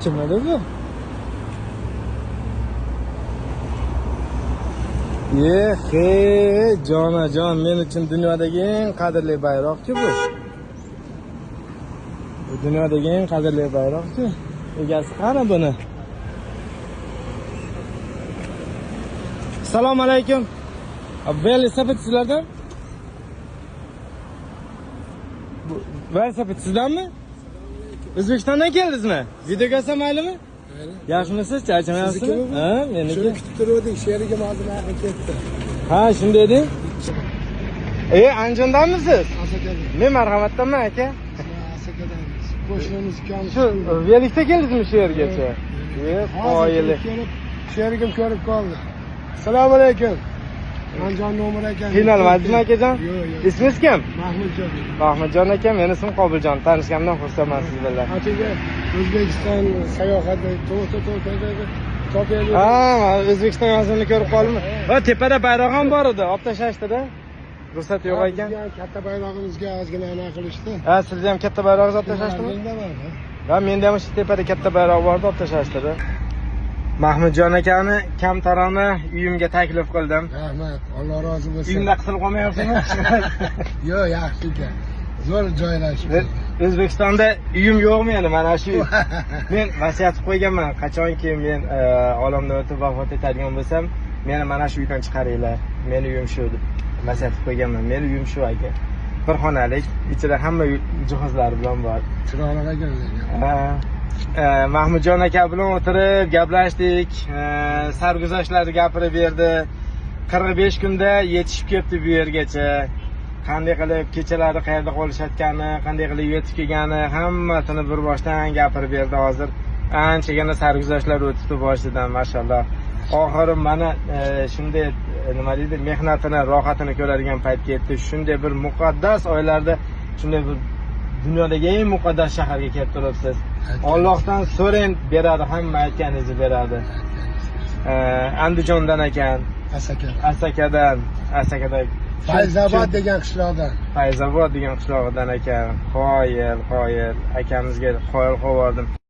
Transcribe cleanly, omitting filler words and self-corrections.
Kim edi bu? He, jonajon, men uchun dunyodagi eng qadrli bayroqchi bu. Bu dunyodagi eng qadrli bayroqchi. Egasi qani buni? Assalomu alaykum. Velosiped sizlardan? Bu velosiped sizdanmi? O'zbekistondan keldingizmi? Videoga olsam maylimi? Yaxshimisiz? Charchamayapsizmi? Ha, meniki. Shuni kutib turuvdik, sheriga oldin aql ketdi. Ha, shunday deng. Andijondanmisiz? Asakadan. Men Marhamatdanman aka. Asakadanmiz. Qo'shnimiz ukamiz. Shu velikda keldingizmi shu yergacha? Qoyili. Sherigim ko'rib qoldi. Assalomu alaykum. Andijon nomer ekan. Qiynalmadingizmi akajon? Yo'q. Ismingiz kim? Mahmudjon. Mahmudjon aka, meni ismim Qobiljon. Tanishganimdan xursandman siz bilan. Atiga O'zbekiston sayohati topaylik. Ha, O'zbekiston yozuvini ko'rib qoldim. Va tepada bayroq ham bor edi, olib tashlashdi-da. Ruxsat yo'q ekan. Katta bayrog'imizga ozgina anaqa qilishdi. Ha, sizni ham katta bayroqni olib tashlashdimi? Ha, menda ham shu tepada katta bayroq bor edi, olib tashlashdi-da. Mahmudjon akani kamtarona uyimga taklif qildim. Rahmat, Alloh rozi bo'lsin. Uyimda qisilib qolmayapsizmi? Yo'q, yaxshi ekan. Zo'r joylashib. O'zbekistonda uyim yo'q meni, mana shu. Men vasiyat qo'yganman, qachonki men olamdan o'tib vafot etadigan bo'lsam, meni mana shu uydan chiqaringlar. Meni uyim shu deb vasiyat qo'yganman. Meni uyim shu aka. Bir xonalik, ichida hamma jihozlari bilan bor. Chiroyli ekan. Mahmudjon aka bilan o'tirib gaplashdik, sarguzashtlarni gapirib berdi. 45 kunda yetishib kelibdi bu yergacha. Qanday qilib kechalari qayerda qolishayotgani, qanday qilib yetib kelgani, hammasini bir boshdan gapirib berdi. Hozir anchagina sarguzashtlar o'tibdi boshidan, mashalloh. Oxiri mana shunday nima deydi, mehnatini, rohatini ko'radigan payt ketdi. Shunday bir muqaddas oylarda, shunday bir dunyodagi eng muqaddas shaharga kelib turibsiz. Allohdan so'rang, beradi, hamma aytganingizni beradi. Andijondan ekan. Asakadan. Fayzobod degan qishloqdan. Fayzobod degan qishlog'idan ekan. Qoyil akamizga qoyil qilib yubordim.